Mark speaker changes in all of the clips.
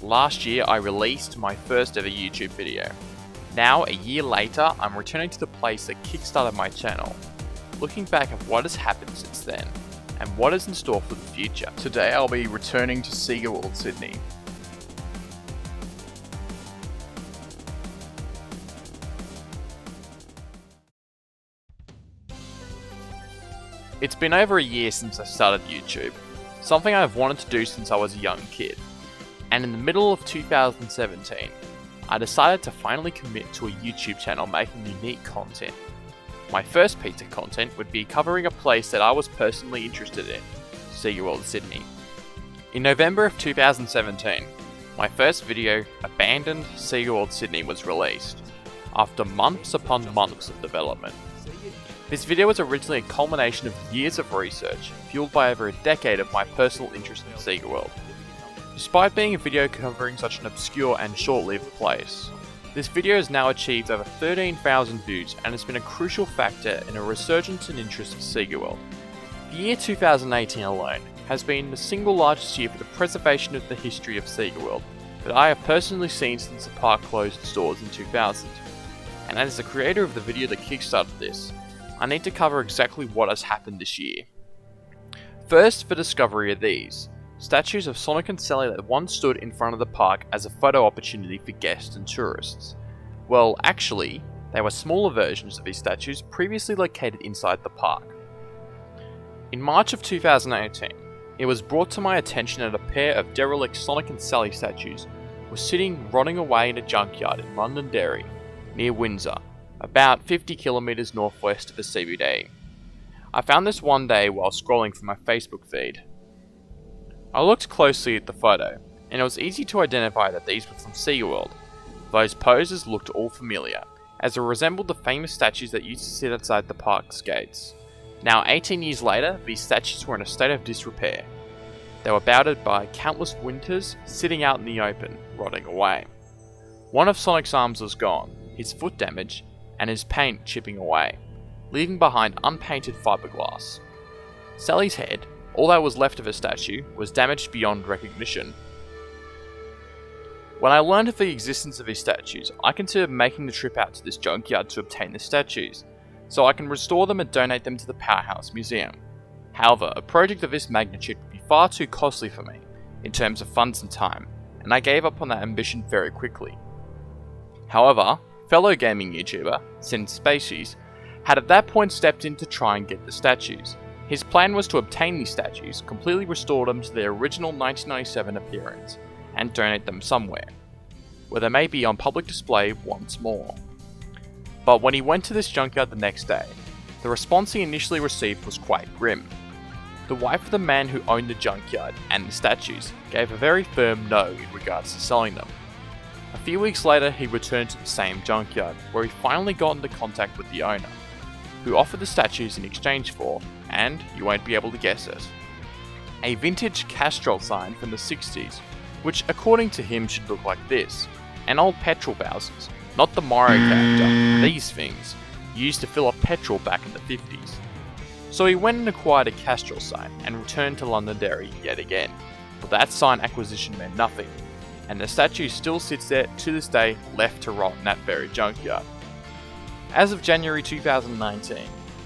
Speaker 1: Last year I released my first ever YouTube video. Now, a year later, I'm returning to the place that kickstarted my channel, looking back at what has happened since then, and what is in store for the future. Today I'll be returning to Sega World Sydney. It's been over a year since I started YouTube, something I've wanted to do since I was a young kid. And in the middle of 2017, I decided to finally commit to a YouTube channel making unique content. My first piece of content would be covering a place that I was personally interested in, Sega World Sydney. In November of 2017, my first video, Abandoned Sega World Sydney, was released, after months upon months of development. This video was originally a culmination of years of research, fueled by over a decade of my personal interest in Sega World. Despite being a video covering such an obscure and short-lived place, this video has now achieved over 13,000 views and has been a crucial factor in a resurgence in interest for Sega World. The year 2018 alone has been the single largest year for the preservation of the history of Sega World that I have personally seen since the park closed its doors in 2000. And as the creator of the video that kickstarted this, I need to cover exactly what has happened this year. First, the discovery of these statues of Sonic and Sally that once stood in front of the park as a photo opportunity for guests and tourists. Well, actually, they were smaller versions of these statues previously located inside the park. In March of 2018, it was brought to my attention that a pair of derelict Sonic and Sally statues were sitting rotting away in a junkyard in Londonderry, near Windsor, about 50 kilometres northwest of the CBD. I found this one day while scrolling through my Facebook feed. I looked closely at the photo, and it was easy to identify that these were from Sega World. Those poses looked all familiar, as they resembled the famous statues that used to sit outside the park's gates. Now 18 years later, these statues were in a state of disrepair. They were bounded by countless winters, sitting out in the open, rotting away. One of Sonic's arms was gone, his foot damaged, and his paint chipping away, leaving behind unpainted fiberglass. Sally's head, all that was left of her statue, was damaged beyond recognition. When I learned of the existence of these statues, I considered making the trip out to this junkyard to obtain the statues, so I can restore them and donate them to the Powerhouse Museum. However, a project of this magnitude would be far too costly for me, in terms of funds and time, and I gave up on that ambition very quickly. However, fellow gaming YouTuber, Sin Species, had at that point stepped in to try and get the statues. His plan was to obtain these statues, completely restore them to their original 1997 appearance, and donate them somewhere, where they may be on public display once more. But when he went to this junkyard the next day, the response he initially received was quite grim. The wife of the man who owned the junkyard and the statues gave a very firm no in regards to selling them. A few weeks later, he returned to the same junkyard, where he finally got into contact with the owner, who offered the statues in exchange for, and you won't be able to guess it, a vintage Castrol sign from the 60s, which according to him should look like this, an old petrol Bowser's, not the Mario character, these things, used to fill up petrol back in the 50s. So he went and acquired a Castrol sign and returned to Londonderry yet again, but that sign acquisition meant nothing, and the statue still sits there to this day, left to rot in that very junkyard. As of January 2019,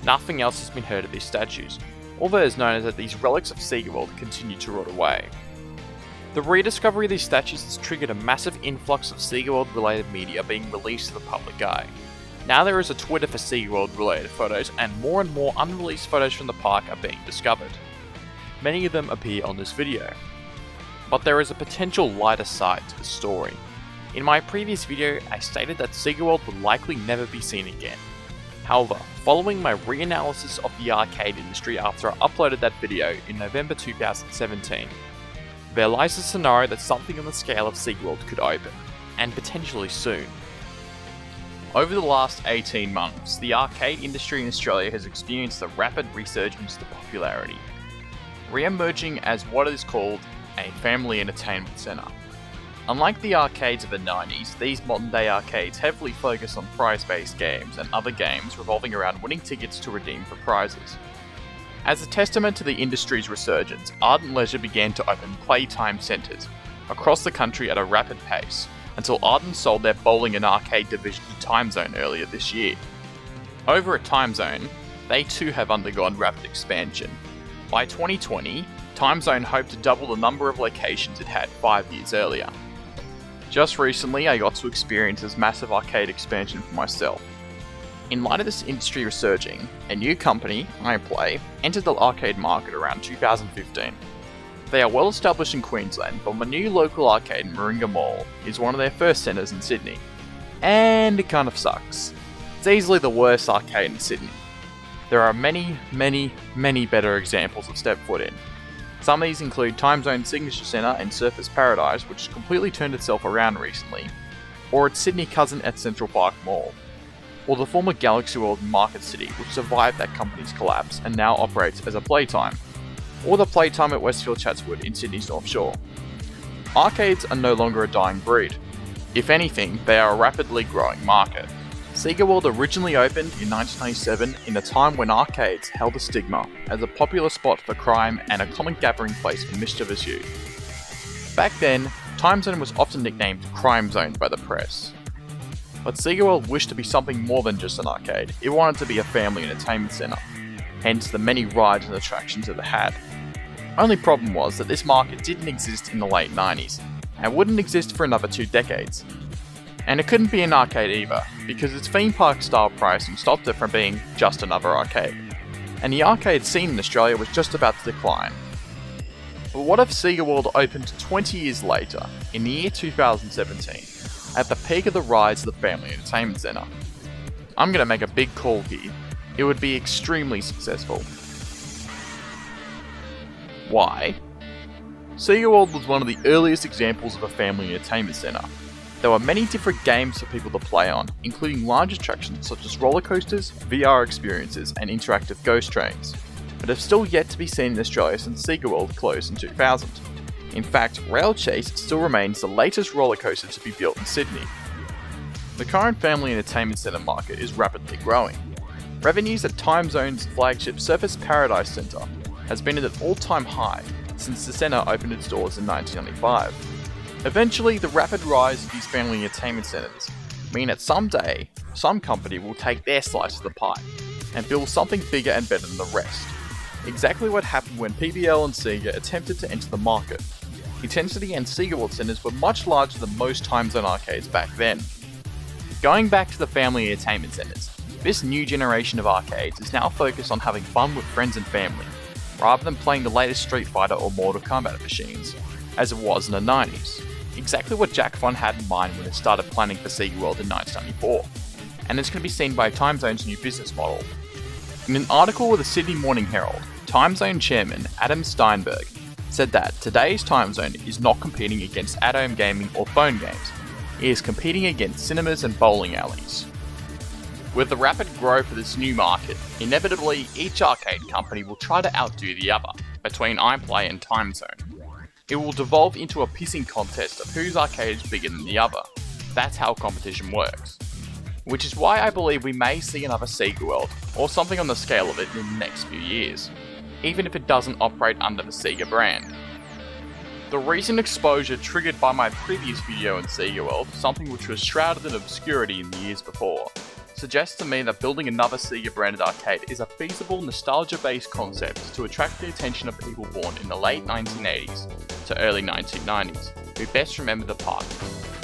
Speaker 1: nothing else has been heard of these statues, although it is known that these relics of Sega World continue to rot away. The rediscovery of these statues has triggered a massive influx of Sega World related media being released to the public eye. Now there is a Twitter for Sega World related photos, and more unreleased photos from the park are being discovered. Many of them appear on this video. But there is a potential lighter side to the story. In my previous video, I stated that Sega World would likely never be seen again. However, following my reanalysis of the arcade industry after I uploaded that video in November 2017, there lies a scenario that something on the scale of Sega World could open, and potentially soon. Over the last 18 months, the arcade industry in Australia has experienced a rapid resurgence to popularity, re-emerging as what is called a family entertainment centre. Unlike the arcades of the 90s, these modern day arcades heavily focus on prize-based games and other games revolving around winning tickets to redeem for prizes. As a testament to the industry's resurgence, Ardent Leisure began to open playtime centres, across the country at a rapid pace, until Arden sold their bowling and arcade division to Timezone earlier this year. Over at Timezone, they too have undergone rapid expansion. By 2020, Timezone hoped to double the number of locations it had 5 years earlier. Just recently, I got to experience this massive arcade expansion for myself. In light of this industry resurging, a new company, iPlay, entered the arcade market around 2015. They are well established in Queensland, but my new local arcade in Moringa Mall is one of their first centres in Sydney. And it kind of sucks. It's easily the worst arcade in Sydney. There are many better examples of step foot in. Some of these include Timezone Signature Centre and Surfers Paradise, which has completely turned itself around recently, or its Sydney cousin at Central Park Mall, or the former Galaxy World in Market City, which survived that company's collapse and now operates as a Playtime, or the Playtime at Westfield Chatswood in Sydney's North Shore. Arcades are no longer a dying breed. If anything, they are a rapidly growing market. Sega World originally opened in 1997 in a time when arcades held a stigma as a popular spot for crime and a common gathering place for mischievous youth. Back then, Timezone was often nicknamed Crime Zone by the press. But Sega World wished to be something more than just an arcade. It wanted to be a family entertainment centre, hence the many rides and attractions it had. Only problem was that this market didn't exist in the late 90s, and wouldn't exist for another 2 decades. And it couldn't be an arcade either, because its theme park style pricing stopped it from being just another arcade. And the arcade scene in Australia was just about to decline. But what if Sega World opened 20 years later, in the year 2017, at the peak of the rise of the Family Entertainment Centre? I'm going to make a big call here. It would be extremely successful. Why? Sega World was one of the earliest examples of a family entertainment centre. There were many different games for people to play on, including large attractions such as roller coasters, VR experiences, and interactive ghost trains, but have still yet to be seen in Australia since Sega World closed in 2000. In fact, Rail Chase still remains the latest roller coaster to be built in Sydney. The current family entertainment centre market is rapidly growing. Revenues at Timezone's flagship Surfers Paradise Centre has been at an all-time high since the centre opened its doors in 1995. Eventually, the rapid rise of these family entertainment centres mean that someday, some company will take their slice of the pie and build something bigger and better than the rest. Exactly what happened when PBL and Sega attempted to enter the market. Intensity and Sega World centres were much larger than most Timezone arcades back then. Going back to the family entertainment centres, this new generation of arcades is now focused on having fun with friends and family, rather than playing the latest Street Fighter or Mortal Kombat machines, as it was in the 90s. Exactly what Jack Fun had in mind when it started planning for Sega World in 1994, and this can be seen by Timezone's new business model. In an article with the Sydney Morning Herald, Timezone chairman Adam Steinberg said that today's Timezone is not competing against at-home gaming or phone games, it is competing against cinemas and bowling alleys. With the rapid growth of this new market, inevitably each arcade company will try to outdo the other, between iPlay and Timezone. It will devolve into a pissing contest of whose arcade is bigger than the other. That's how competition works. Which is why I believe we may see another Sega World, or something on the scale of it in the next few years, even if it doesn't operate under the Sega brand. The recent exposure triggered by my previous video in Sega World, something which was shrouded in obscurity in the years before, suggests to me that building another Sega branded arcade is a feasible nostalgia-based concept to attract the attention of people born in the late 1980s to early 1990s, who best remember the park,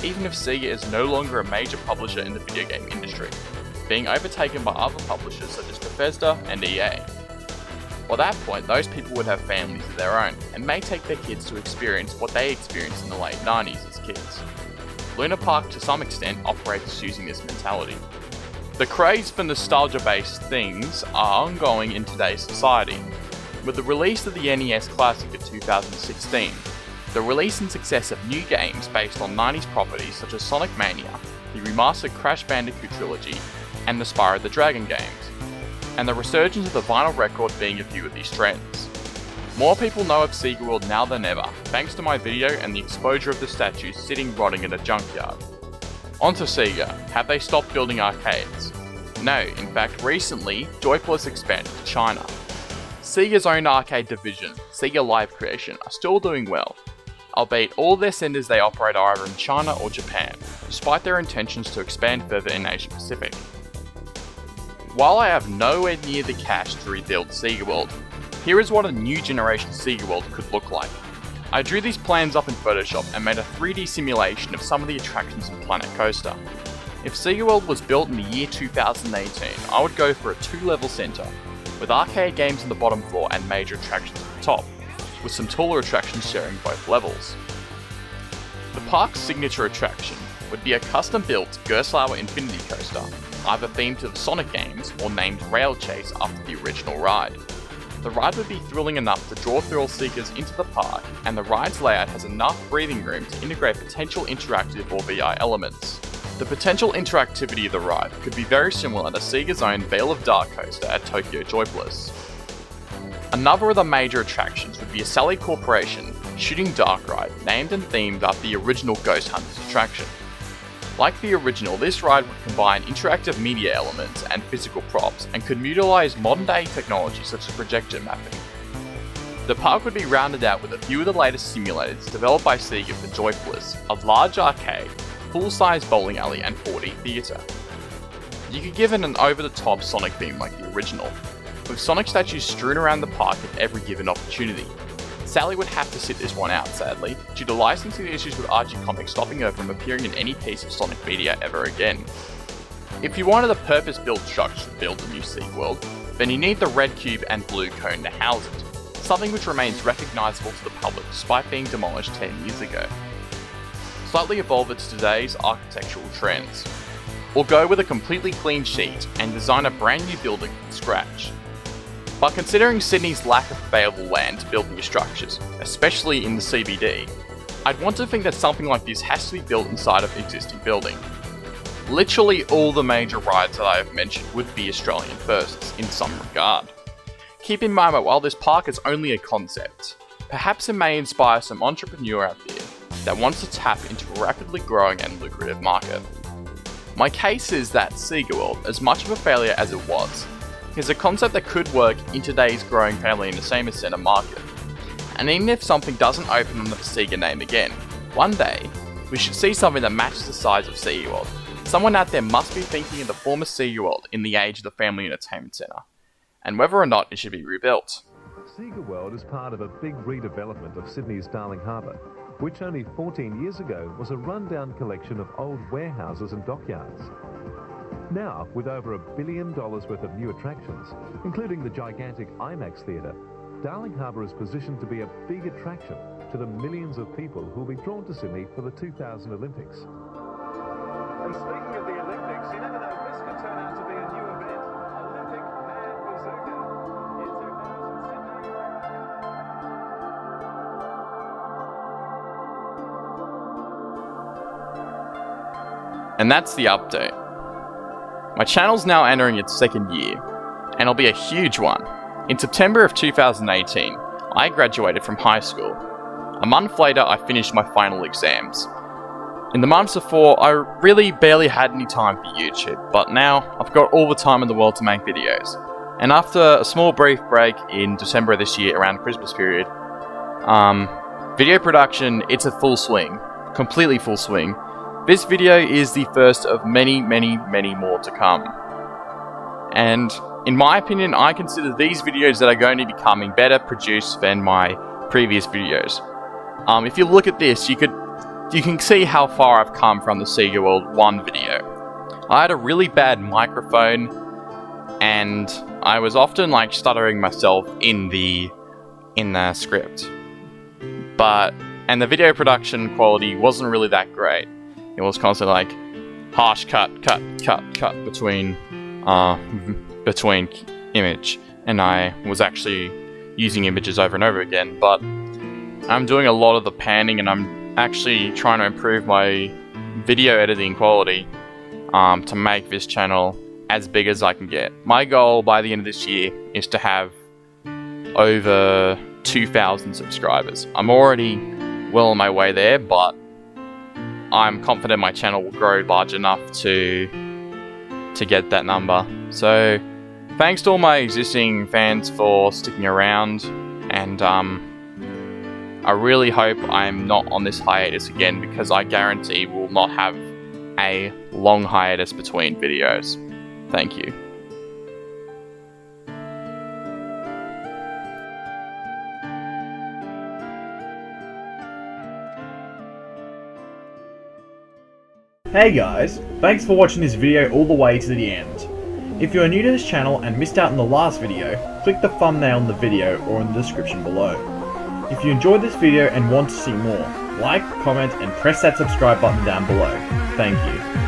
Speaker 1: even if Sega is no longer a major publisher in the video game industry, being overtaken by other publishers such as Bethesda and EA. By that point, those people would have families of their own, and may take their kids to experience what they experienced in the late 90s as kids. Luna Park to some extent operates using this mentality. The craze for nostalgia-based things are ongoing in today's society. With the release of the NES Classic in 2016, the release and success of new games based on 90s properties such as Sonic Mania, the remastered Crash Bandicoot trilogy, and the Spyro the Dragon games, and the resurgence of the vinyl record being a few of these trends. More people know of Sega World now than ever, thanks to my video and the exposure of the statues sitting rotting in a junkyard. Onto Sega, have they stopped building arcades? No, in fact recently, Joyful has expanded to China. Sega's own arcade division, Sega Live Creation, are still doing well. albeit all their centres they operate are either in China or Japan, despite their intentions to expand further in Asia Pacific. While I have nowhere near the cash to rebuild Sega World, here is what a new generation Sega World could look like. I drew these plans up in Photoshop and made a 3D simulation of some of the attractions in Planet Coaster. If Sega World was built in the year 2018, I would go for a 2-level centre, with arcade games on the bottom floor and major attractions at the top, with some taller attractions sharing both levels. The park's signature attraction would be a custom-built Gerstlauer Infinity Coaster, either themed to the Sonic games or named Rail Chase after the original ride. The ride would be thrilling enough to draw thrill seekers into the park, and the ride's layout has enough breathing room to integrate potential interactive or VR elements. The potential interactivity of the ride could be very similar to Sega's own Veil of Dark coaster at Tokyo Joypalace. Another of the major attractions would be a Sally Corporation Shooting Dark ride named and themed after the original Ghost Hunters attraction. Like the original, this ride would combine interactive media elements and physical props and could utilise modern day technology such as projector mapping. The park would be rounded out with a few of the latest simulators developed by Sega for Joypalace, a large arcade, full-size bowling alley and 4D theatre. You could give it an over-the-top Sonic theme like the original, with Sonic statues strewn around the park at every given opportunity. Sally would have to sit this one out, sadly, due to licensing issues with Archie Comics stopping her from appearing in any piece of Sonic media ever again. If you wanted a purpose-built structure to build the new Sega World, then you need the red cube and blue cone to house it, something which remains recognisable to the public despite being demolished 10 years ago. Slightly evolve it to today's architectural trends, or go with a completely clean sheet and design a brand new building from scratch. But considering Sydney's lack of available land to build new structures, especially in the CBD, I'd want to think that something like this has to be built inside of an existing building. Literally all the major rides that I have mentioned would be Australian firsts in some regard. Keep in mind that while this park is only a concept, perhaps it may inspire some entrepreneur out there that wants to tap into a rapidly growing and lucrative market. My case is that Sega World, as much of a failure as it was, is a concept that could work in today's growing family entertainment centre market. And even if something doesn't open under the Sega name again, one day, we should see something that matches the size of Sega World. Someone out there must be thinking of the former Sega World in the age of the family entertainment centre, and whether or not it should be rebuilt.
Speaker 2: Sega World is part of a big redevelopment of Sydney's Darling Harbour, which only 14 years ago was a rundown collection of old warehouses and dockyards. Now, with over $1 billion worth of new attractions, including the gigantic IMAX theatre, Darling Harbour is positioned to be a big attraction to the millions of people who will be drawn to Sydney for the 2000 Olympics. And speaking of the Olympics, you never know, this could turn out to be a new event. Olympic Mad Bazooka. Year 2000 Sydney.
Speaker 1: And that's the update. My channel's now entering its second year, and it'll be a huge one. In September of 2018, I graduated from high school. A month later, I finished my final exams. In the months before, I really barely had any time for YouTube, but now I've got all the time in the world to make videos. And after a small brief break in December of this year around the Christmas period, video production, it's a full swing, completely full swing. This video is the first of many more to come. And in my opinion, I consider these videos that are going to be coming better produced than my previous videos. If you look at this, you can see how far I've come from the Sega World 1 video. I had a really bad microphone, and I was often like stuttering myself in the script. And the video production quality wasn't really that great. It was constantly like harsh cut between image, and I was actually using images over and over again. But I'm doing a lot of the panning, and I'm actually trying to improve my video editing quality to make this channel as big as I can get. My goal by the end of this year is to have over 2,000 subscribers. I'm already well on my way there, but I'm confident my channel will grow large enough to get that number. So thanks to all my existing fans for sticking around, and I really hope I'm not on this hiatus again, because I guarantee we'll not have a long hiatus between videos. Thank you.
Speaker 3: Hey guys, thanks for watching this video all the way to the end. If you are new to this channel and missed out on the last video, click the thumbnail in the video or in the description below. If you enjoyed this video and want to see more, like, comment and press that subscribe button down below. Thank you.